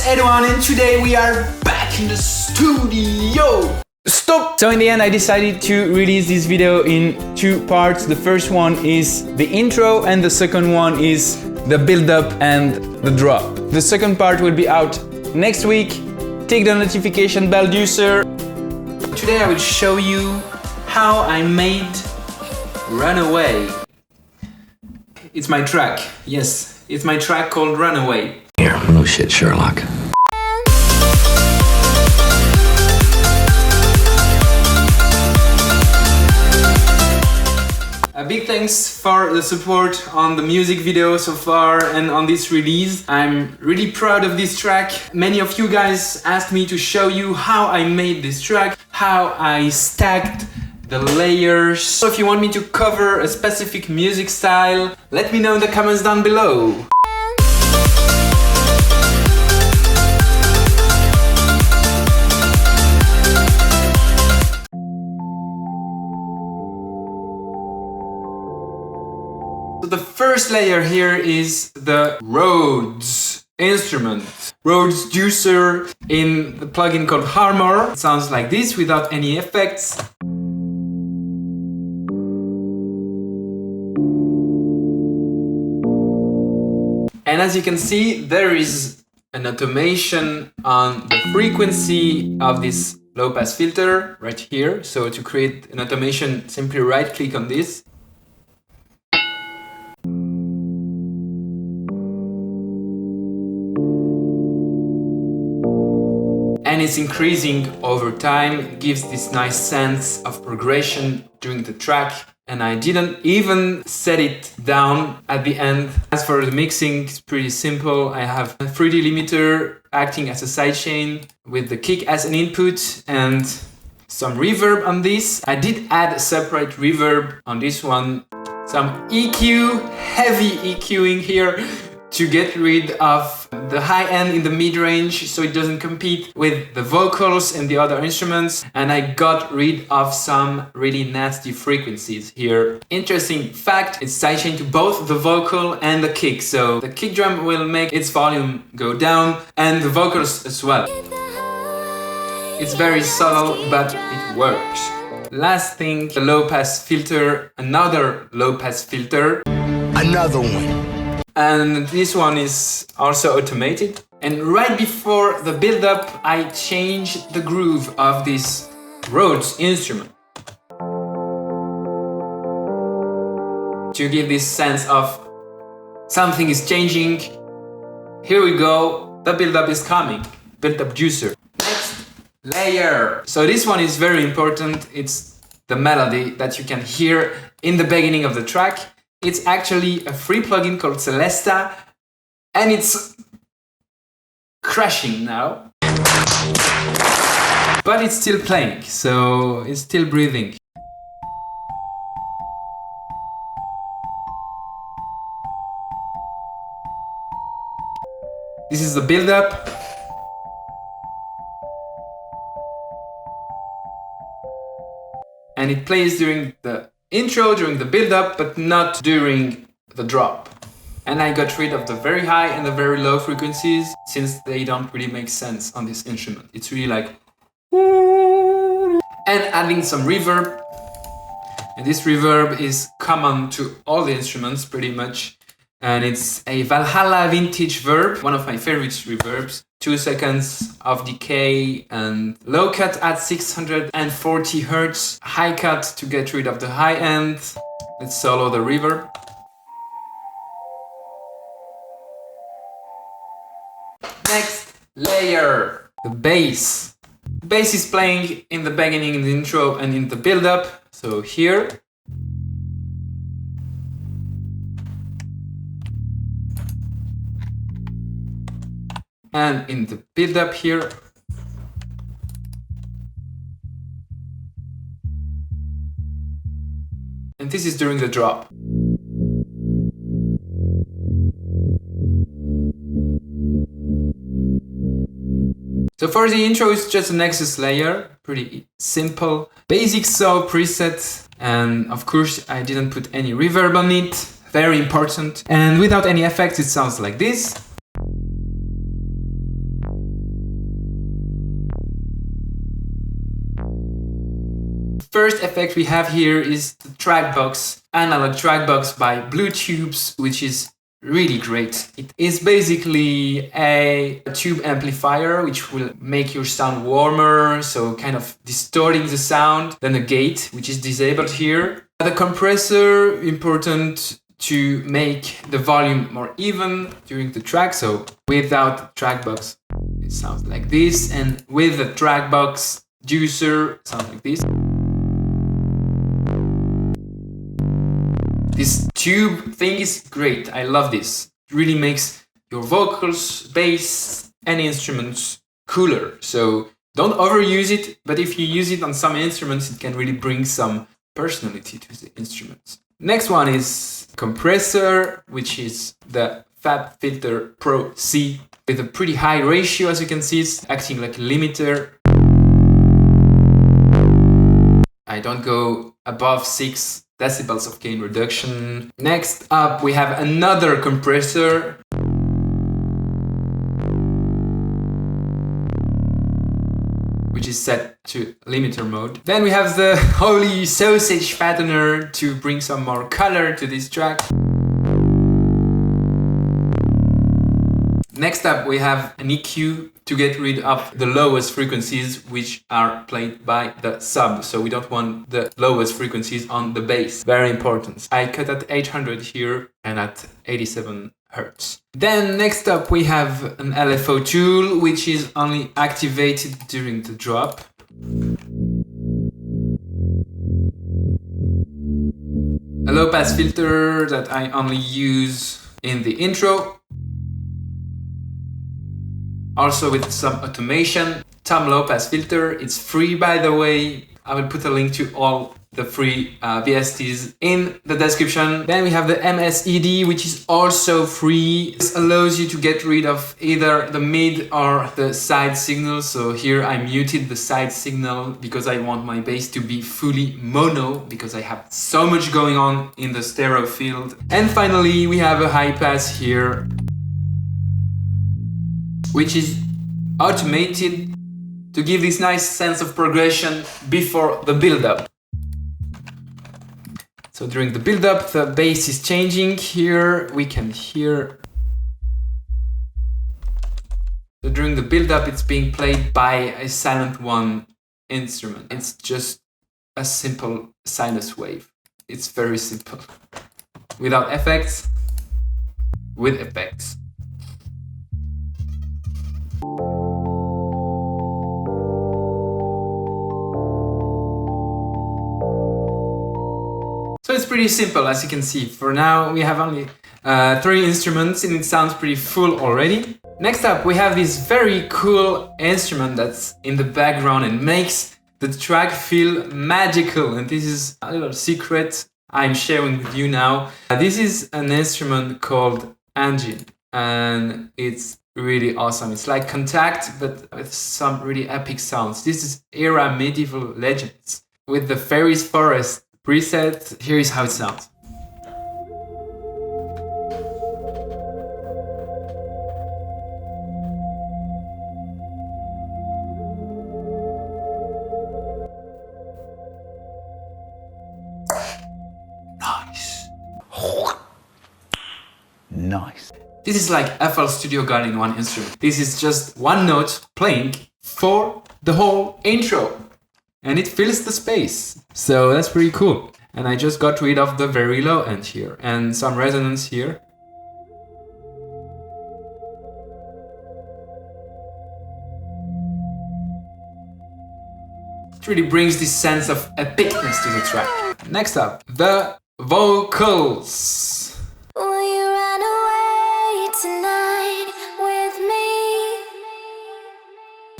EDWAN and today we are back in the studio. Stop! So in the end I decided to release this video in two parts. The first one is the intro and the second one is the build-up and the drop. The second part will be out next week. Tick the notification bell, user. Today I will show you how I made Runaway. It's my track. Yes, it's my track called Runaway. Here, no shit, Sherlock. A big thanks for the support on the music video so far and on this release. I'm really proud of this track. Many of you guys asked me to show you how I made this track, how I stacked the layers. So if you want me to cover a specific music style, let me know in the comments down below. So the first layer here is the Rhodes instrument. Rhodes Juicer in the plugin called Armor. It sounds like this without any effects. And as you can see, there is an automation on the frequency of this low pass filter right here. So to create an automation, simply right click on this. And it's increasing over time, gives this nice sense of progression during the track. And I didn't even set it down at the end. As for the mixing, it's pretty simple. I have a 3D limiter acting as a sidechain with the kick as an input and some reverb on this. I did add a separate reverb on this one. Some EQ, heavy EQing here, to get rid of the high end in the mid-range so it doesn't compete with the vocals and the other instruments. And I got rid of some really nasty frequencies here. Interesting fact, it's sidechained to both the vocal and the kick. So the kick drum will make its volume go down and the vocals as well. It's very subtle, but it works. Last thing, the low pass filter, another low pass filter. Another one. And this one is also automated. And right before the build-up, I changed the groove of this Rhodes instrument to give this sense of something is changing. Here we go, the build-up is coming. Build-up juicer. Next layer. So this one is very important. It's the melody that you can hear in the beginning of the track. It's actually a free plugin called Celesta, and it's crashing now. But it's still playing, so it's still breathing. This is the build-up. And it plays during the intro, during the build-up, but not during the drop. And I got rid of the very high and the very low frequencies since they don't really make sense on this instrument. It's really like... And adding some reverb. And this reverb is common to all the instruments pretty much. And it's a Valhalla vintage verb, one of my favorite reverbs. 2 seconds of decay and low cut at 640 Hertz, high cut to get rid of the high end. Let's solo the reverb. Next layer, the bass. The bass is playing in the beginning, in the intro and in the build-up. So here. And in the build-up here. And this is during the drop. So for the intro, it's just a Nexus layer, pretty simple. Basic saw preset, and of course I didn't put any reverb on it, very important. And without any effects, it sounds like this. First effect we have here is the track box, analog track box by Blue Tubes, which is really great. It is basically a tube amplifier which will make your sound warmer, so kind of distorting the sound. Then a gate which is disabled here. The compressor, important to make the volume more even during the track. So without track box it sounds like this, and with the track box juicer it sounds like this. This tube thing is great, I love this. It really makes your vocals, bass, any instruments cooler. So don't overuse it, but if you use it on some instruments, it can really bring some personality to the instruments. Next one is compressor, which is the Fab Filter Pro C with a pretty high ratio, as you can see. It's acting like a limiter. I don't go above 6 decibels of gain reduction. Next up we have another compressor, which is set to limiter mode. Then we have the holy sausage fattener to bring some more color to this track. Next up we have an EQ to get rid of the lowest frequencies which are played by the sub. So we don't want the lowest frequencies on the bass. Very important. I cut at 800 here and at 87 Hertz. Then next up we have an LFO tool which is only activated during the drop. A low pass filter that I only use in the intro. Also with some automation. Tom low pass filter, it's free by the way. I will put a link to all the free VSTs in the description. Then we have the MSED, which is also free. This allows you to get rid of either the mid or the side signal. So here I muted the side signal because I want my bass to be fully mono, because I have so much going on in the stereo field. And finally we have a high pass here, which is automated to give this nice sense of progression before the build-up. So during the build-up, the bass is changing. Here we can hear. So during the build-up, it's being played by a silent one instrument. It's just a simple sinus wave. It's very simple. Without effects, with effects. So it's pretty simple, as you can see. For now we have only 3 instruments and it sounds pretty full already. Next up we have this very cool instrument that's in the background and makes the track feel magical, and this is a little secret I'm sharing with you now. This is an instrument called Ambient and it's really awesome. It's like Contact but with some really epic sounds. This is era medieval legends with the Fairies Forest preset. Here is how it sounds. Nice. Nice. This is like FL Studio Gun in one instrument. This is just one note playing for the whole intro. And it fills the space. So that's pretty cool. And I just got rid of the very low end here and some resonance here. It really brings this sense of epicness to the track. Next up, the vocals. Will you run away tonight with me?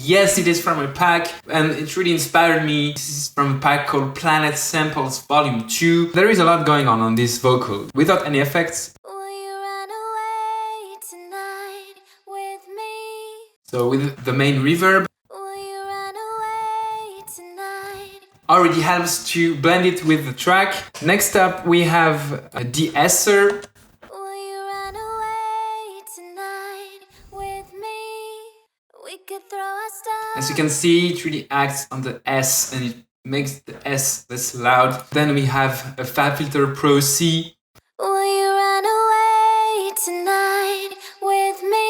Yes, it is from a pack and it really inspired me. This is from a pack called Planet Samples Volume 2. There is a lot going on this vocal without any effects. Will you run away tonight with me? So with the main reverb. Will you run away tonight? Already helps to blend it with the track. Next up we have a de-esser. Will you run away tonight with me? We could throw a stone. As you can see, it really acts on the S and it makes the S less loud. Then we have a Fab Filter Pro C. Will you run away tonight with me?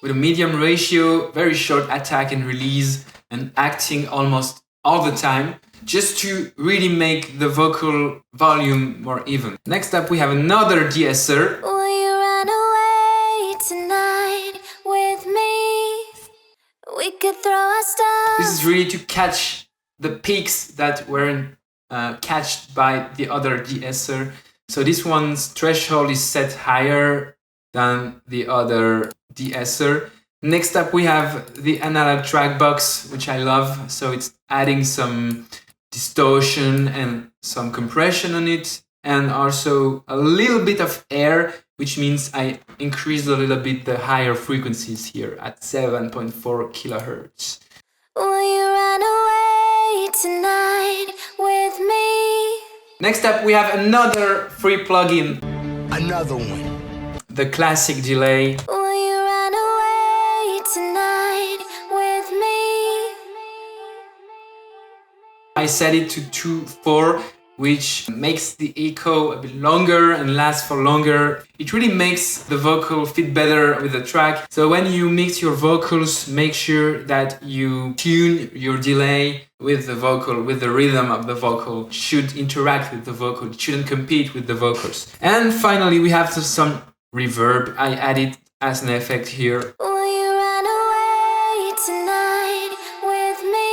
With a medium ratio, very short attack and release, and acting almost all the time, just to really make the vocal volume more even. Next up, we have another de-esser. Will you run away tonight with me? We could throw our stuff. This is really to catch the peaks that weren't catched by the other de-esser. So this one's threshold is set higher than the other de-esser. Next up, we have the analog track box, which I love. So it's adding some distortion and some compression on it, and also a little bit of air, which means I increased a little bit the higher frequencies here at 7.4 kilohertz. Will you run away tonight with me? Next up, we have another free plugin. Another one. The classic delay. Will you run away tonight with me? I set it to 2.4, which makes the echo a bit longer and lasts for longer. It really makes the vocal fit better with the track. So when you mix your vocals, make sure that you tune your delay with the vocal, with the rhythm of the vocal. It should interact with the vocal. It shouldn't compete with the vocals. And finally, we have some reverb. I added as an effect here. Will you run away tonight with me?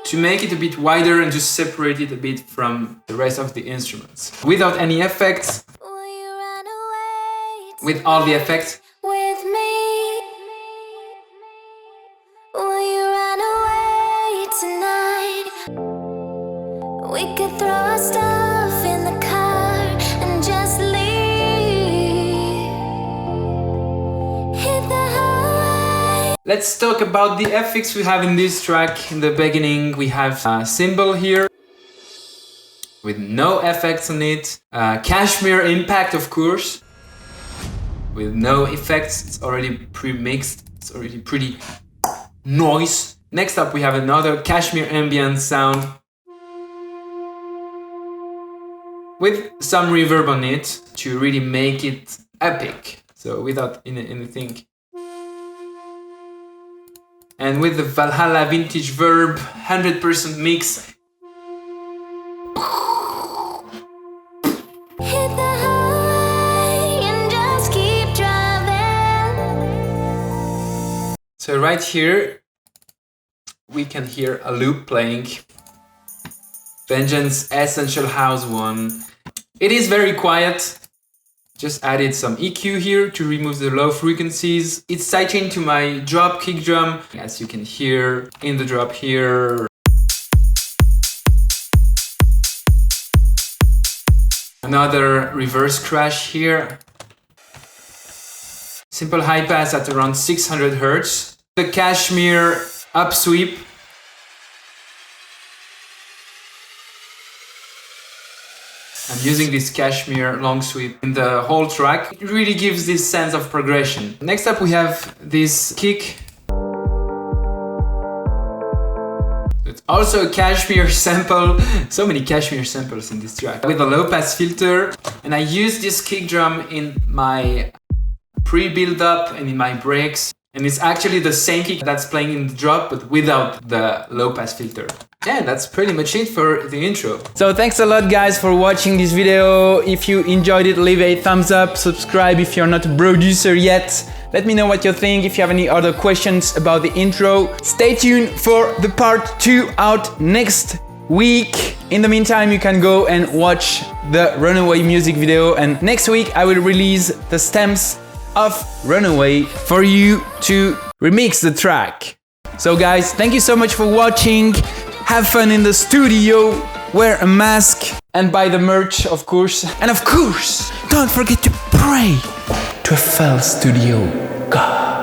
To make it a bit wider and just separate it a bit from the rest of the instruments. Without any effects, Will you run away with all the effects, with me? Will you run away tonight? We could throw our stuff in the car and just leave. Hit the highway. let's talk about the effects we have in this track. In the beginning, we have a cymbal here with no effects on it. Cashmere impact, of course, with no effects. It's already pre-mixed. It's already pretty noise. Next up, we have another Cashmere ambient sound with some reverb on it to really make it epic. So without anything. And with the Valhalla Vintage Verb 100% mix. Hit the highway and just keep driving. So right here, we can hear a loop playing. Vengeance Essential House 1. It is very quiet. Just added some EQ here to remove the low frequencies. It's sidechained to my drop kick drum, as you can hear in the drop here. Another reverse crash here. Simple high pass at around 600 Hz. The Cashmere upsweep. I'm using this Cashmere long sweep in the whole track. It really gives this sense of progression. Next up we have this kick. It's also a Cashmere sample. So many Cashmere samples in this track. With a low pass filter. And I use this kick drum in my pre-build up and in my breaks. And it's actually the same kick that's playing in the drop, but without the low pass filter. Yeah, that's pretty much it for the intro. So thanks a lot guys for watching this video. If you enjoyed it, leave a thumbs up, subscribe if you're not a producer yet. Let me know what you think. If you have any other questions about the intro, stay tuned for the part 2 out next week. In the meantime, you can go and watch the Runaway music video, and next week I will release the stems of Runaway for you to remix the track. So guys, thank you so much for watching. Have fun in the studio, wear a mask, and buy the merch, of course. And of course, don't forget to pray to a fell studio God.